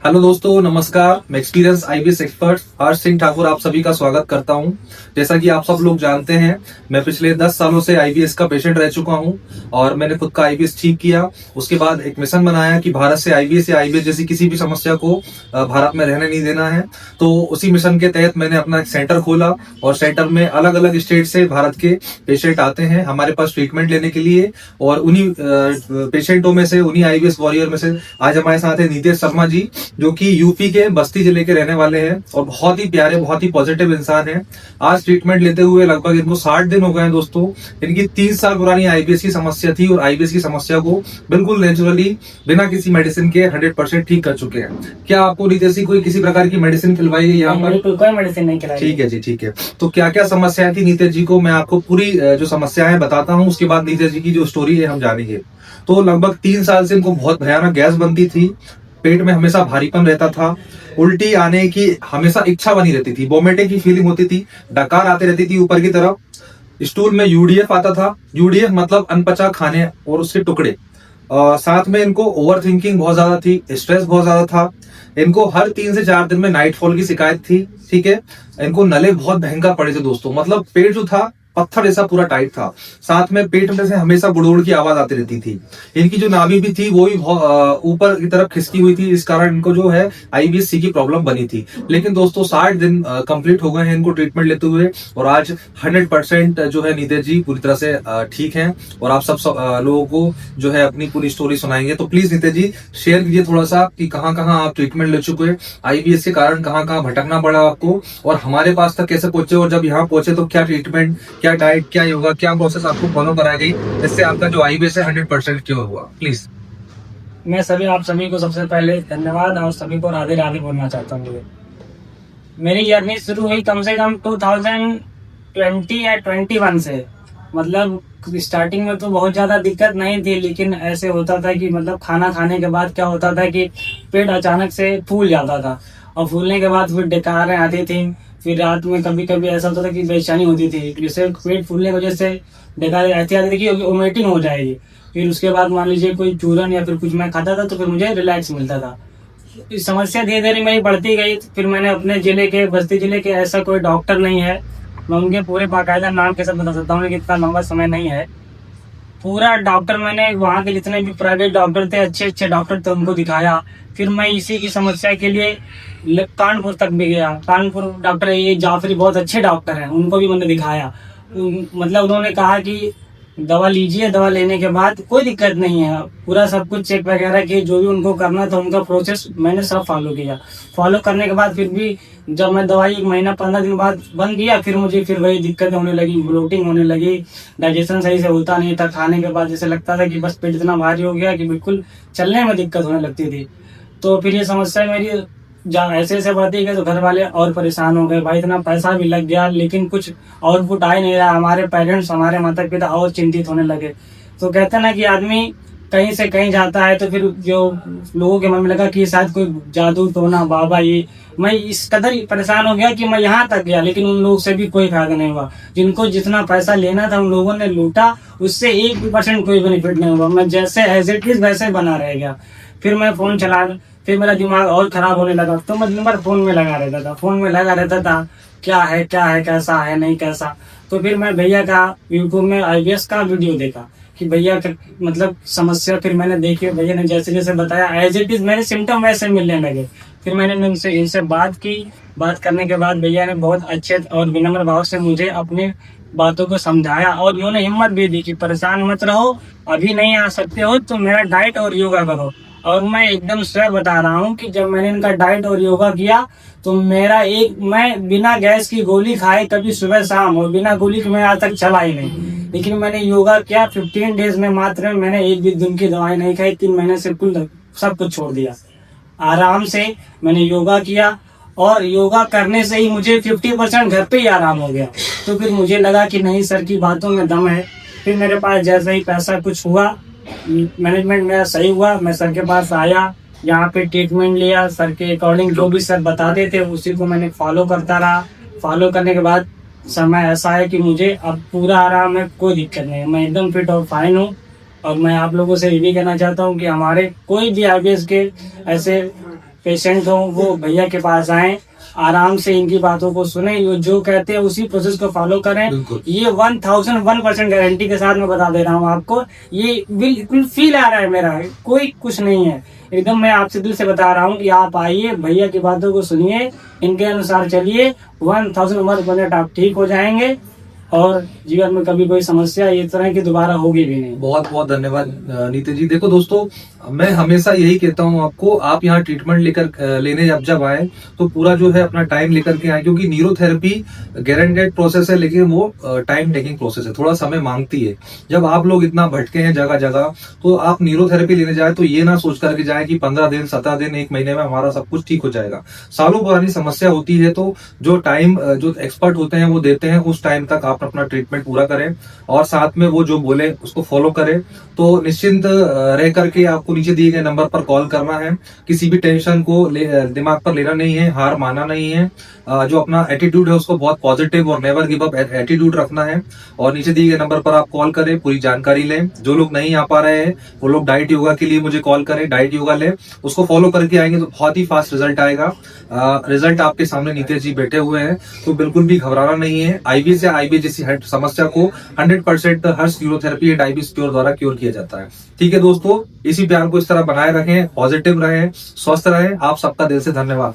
Hello दोस्तों, नमस्कार। मैं experience IBS expert Harsh Singh Thakur आप सभी का स्वागत करता हूं। जैसा कि आप सब लोग जानते हैं, मैं पिछले 10 सालों से आईबीएस का पेशेंट रह चुका हूं और मैंने खुद का आईबीएस ठीक किया। उसके बाद एक मिशन बनाया कि भारत से आईबीएस या आईबीएस जैसी किसी भी समस्या को भारत में रहने नहीं देना है। तो उसी मिशन के तहत मैंने अपना एक सेंटर खोला और सेंटर में अलग अलग स्टेट से भारत के पेशेंट आते हैं हमारे पास ट्रीटमेंट लेने के लिए। और उन्हीं पेशेंटों में से, उन्हीं आईबीएस वॉरियर में से आज हमारे साथ है नीतेश शर्मा जी, जो कि यूपी के बस्ती जिले के रहने वाले हैं और बहुत ही प्यारे, बहुत ही पॉजिटिव इंसान हैं। आज ट्रीटमेंट लेते हुए लगभग इनको 60 दिन हो गए हैं दोस्तों। इनकी 3 साल पुरानी आईबीएस की समस्या थी और आईबीएस की समस्या को बिल्कुल नेचुरली बिना किसी मेडिसिन के 100% ठीक कर चुके हैं। क्या आपको नीतेश जी कोई किसी प्रकार की मेडिसिन खिलवाई है यहाँ पर? कोई मेडिसिन नहीं खिलाई। ठीक है जी, ठीक है। तो क्या क्या समस्याएं थी नीतेश जी को, मैं आपको पूरी जो समस्या है बताता हूँ। उसके बाद नीतेश जी की जो स्टोरी है हम जानेंगे। तो लगभग 3 साल से इनको बहुत भयानक गैस बनती थी, पेट में हमेशा भारीपन रहता था, उल्टी आने की हमेशा इच्छा बनी रहती थी, वोमिटिंग की फीलिंग होती थी, डकार आती रहती थी ऊपर की तरफ, स्टूल में यूडीएफ आता था। यूडीएफ मतलब अनपचा खाने और उसके टुकड़े। साथ में इनको ओवर थिंकिंग बहुत ज्यादा थी, स्ट्रेस बहुत ज्यादा था। इनको हर 3 से 4 दिन में नाइटफॉल की शिकायत थी। ठीक है। इनको नले बहुत भयंकर पड़े थे दोस्तों, मतलब पेट जो था पत्थर जैसा पूरा टाइट था। साथ में पेट में से हमेशा गुड़गुड़ की आवाज आती रहती थी। इनकी जो नाभि भी थी वो भी ऊपर की तरफ खिसकी हुई थी, इस कारण इनको जो है आईबीएस की प्रॉब्लम बनी थी। लेकिन दोस्तों 60 दिन कंप्लीट हो गए हैं इनको ट्रीटमेंट लेते हुए और आज 100% जो है नीतेश जी पूरी तरह से ठीक हैं और आप सब लोगों को जो है अपनी पूरी स्टोरी सुनाएंगे। तो प्लीज नीतेश जी शेयर कीजिए थोड़ा सा कि कहाँ कहाँ आप ट्रीटमेंट ले चुके हैं, आईबीएस के कारण कहाँ कहाँ भटकना पड़ा आपको और हमारे पास तक कैसे पहुंचे, और जब यहाँ पहुंचे तो क्या ट्रीटमेंट, क्या डाइट, क्या योगा, क्या प्रोसेस आपको फॉलो कराई गई जिससे आपका जो आईबीएस है 100% क्योर हुआ? प्लीज। मैं आप सभी को सबसे पहले धन्यवाद और सभी को राधे राधे बोलना चाहता हूँ। मेरी जर्नी शुरू हुई कम से कम 2020 या 21 से। मतलब स्टार्टिंग में तो बहुत ज़्यादा दिक्कत नहीं थी, लेकिन ऐसे होता था कि मतलब खाना खाने के बाद क्या होता था कि पेट अचानक से फूल जाता था और फूलने के बाद फिर डकारें आती थी। फिर रात में कभी कभी ऐसा होता था कि बेचैनी होती थी, जैसे पेट फूलने की वजह से डकारें ऐसी आती थी कि वोमिटिंग हो जाएगी। फिर उसके बाद मान लीजिए कोई चूरन या फिर कुछ मैं खाता था तो फिर मुझे रिलैक्स मिलता था। इस समस्या धीरे धीरे मेरी बढ़ती गई। फिर मैंने अपने जिले के, बस्ती जिले के, ऐसा कोई डॉक्टर नहीं है, मैं उनके पूरे बाकायदा नाम के साथ बता सकता हूँ, लेकिन इतना लंबा समय नहीं है। पूरा डॉक्टर मैंने वहाँ के जितने भी प्राइवेट डॉक्टर थे, अच्छे अच्छे डॉक्टर थे, उनको दिखाया। फिर मैं इसी की समस्या के लिए कानपुर तक भी गया। कानपुर डॉक्टर ये जाफरी बहुत अच्छे डॉक्टर हैं, उनको भी मैंने दिखाया। मतलब उन्होंने कहा कि दवा लीजिए, दवा लेने के बाद कोई दिक्कत नहीं है, पूरा सब कुछ चेक वगैरह किए, जो भी उनको करना था उनका प्रोसेस मैंने सब फॉलो किया। फॉलो करने के बाद फिर भी जब मैं दवाई 1 महीना 15 दिन बाद बंद किया, फिर मुझे फिर वही दिक्कत होने लगी, ब्लोटिंग होने लगी, डाइजेशन सही से होता नहीं था। खाने के बाद जैसे लगता था कि बस पेट इतना भारी हो गया कि बिल्कुल चलने में दिक्कत होने लगती थी। तो फिर ये समस्या मेरी जहाँ ऐसे ऐसे बढ़ती गई तो घर वाले और परेशान हो गए, भाई इतना पैसा भी लग गया लेकिन कुछ आउटपुट आ ही नहीं रहा। हमारे पेरेंट्स, हमारे माता पिता और चिंतित होने लगे। तो कहते हैं ना कि आदमी कहीं से कहीं जाता है तो फिर जो लोगों के मन में लगा कि शायद कोई जादू टोना बाबा, ये मैं इस कदर परेशान हो गया कि मैं यहाँ तक गया, लेकिन उन लोगों से भी कोई फायदा नहीं हुआ। जिनको जितना पैसा लेना था उन लोगों ने लूटा, उससे 1% कोई बेनिफिट नहीं हुआ। मैं जैसे एज इट इज वैसे बना रह गया। फिर मैं फोन चला, फिर मेरा दिमाग और खराब होने लगा। तो मैं दिन भर फोन में लगा रहता था, क्या है कैसा है नहीं कैसा। तो फिर मैं भैया का यूट्यूब में आईबीएस का वीडियो देखा कि भैया का मतलब समस्या। फिर मैंने देखी, भैया ने जैसे जैसे बताया एज इट इज मेरे सिम्टम वैसे मिलने लगे। फिर मैंने इनसे बात की। बात करने के बाद भैया ने बहुत अच्छे और विनम्र भाव से मुझे अपनी बातों को समझाया और उन्होंने हिम्मत भी दी कि परेशान मत रहो, अभी नहीं आ सकते हो तो मेरा डाइट और योगा करो। और मैं एकदम श्योर बता रहा हूँ कि जब मैंने इनका डाइट और योगा किया तो मैं बिना गैस की गोली खाए कभी सुबह शाम, और बिना गोली के मैं आज तक चला ही नहीं। लेकिन मैंने योगा किया 15 डेज में, मात्र मैंने एक भी दिन की दवाई नहीं खाई। 3 महीने से कुल सब कुछ छोड़ दिया। आराम से मैंने योगा किया और योगा करने से ही मुझे 50% घर पे ही आराम हो गया। तो फिर मुझे लगा कि नहीं, सर की बातों में दम है। फिर मेरे पास जैसे ही पैसा कुछ हुआ, मैनेजमेंट मेरा सही हुआ, मैं सर के पास आया, यहाँ पे ट्रीटमेंट लिया। सर के अकॉर्डिंग जो भी सर बताते थे उसी को मैंने फॉलो करता रहा। फॉलो करने के बाद समय ऐसा है कि मुझे अब पूरा आराम है, कोई दिक्कत नहीं है, मैं एकदम फिट और फाइन हूँ। और मैं आप लोगों से ये भी कहना चाहता हूँ कि हमारे कोई भी आईबीएस के ऐसे पेशेंट हो वो भैया के पास आए, आराम से इनकी बातों को सुने, ये जो कहते हैं उसी प्रोसेस को फॉलो करें। बिल्कुल। ये 1001% गारंटी के साथ मैं बता दे रहा हूँ आपको, ये बिल्कुल फील आ रहा है मेरा, कोई कुछ नहीं है, एकदम मैं आपसे दिल से बता रहा हूँ कि आप आइए, भैया की बातों को सुनिए, इनके अनुसार चलिए, 1001% आप ठीक हो जाएंगे और जीवन में कभी कोई समस्या इस तरह की दोबारा होगी भी नहीं। बहुत बहुत धन्यवाद नीते जी। देखो दोस्तों, मैं हमेशा यही कहता हूँ आपको, आप यहाँ ट्रीटमेंट लेने जब आए तो पूरा जो है अपना टाइम लेकर के आए, क्योंकि न्यूरोथेरेपी गारंटेड प्रोसेस है, लेकिन वो टाइम टेकिंग प्रोसेस है, थोड़ा समय मांगती है। जब आप लोग इतना भटके हैं जगह जगह, तो आप न्यूरोथेरेपी लेने जाए तो ये ना सोच करके जाए कि 15 दिन 17 दिन 1 महीने में हमारा सब कुछ ठीक हो जाएगा। सालों पुरानी समस्या होती है, तो जो टाइम जो एक्सपर्ट होते हैं वो देते हैं, उस टाइम तक आप अपना ट्रीटमेंट पूरा करें और साथ में वो जो बोले उसको फॉलो करें। तो निश्चिंत रह करके आपको नीचे दिए गए नंबर पर कॉल करना है, किसी भी टेंशन को दिमाग पर लेना नहीं है, हार मानना नहीं है, जो अपना एटीट्यूड है उसको बहुत पॉजिटिव और नेवर गिव अप एटीट्यूड रखना है। और नीचे दिए गए नंबर पर आप कॉल करें, पूरी जानकारी लें। जो लोग नहीं आ पा रहे हैं वो लोग डाइट योगा के लिए मुझे कॉल करें, डाइट योगा लें, उसको फॉलो करके आएंगे तो बहुत ही फास्ट रिजल्ट आएगा। रिजल्ट आपके सामने नीतीश जी बैठे हुए हैं, तो बिल्कुल भी घबराना नहीं है। आईबीएस या आईबीएस जैसी समस्या को 100% हर्ष न्यूरोथेरेपी एंड आईबीएस क्योर द्वारा क्योर किया जाता है। ठीक है दोस्तों, इसी प्यार को इस तरह बनाए रखें, पॉजिटिव रहें, स्वस्थ रहें। आप सबका दिल से धन्यवाद।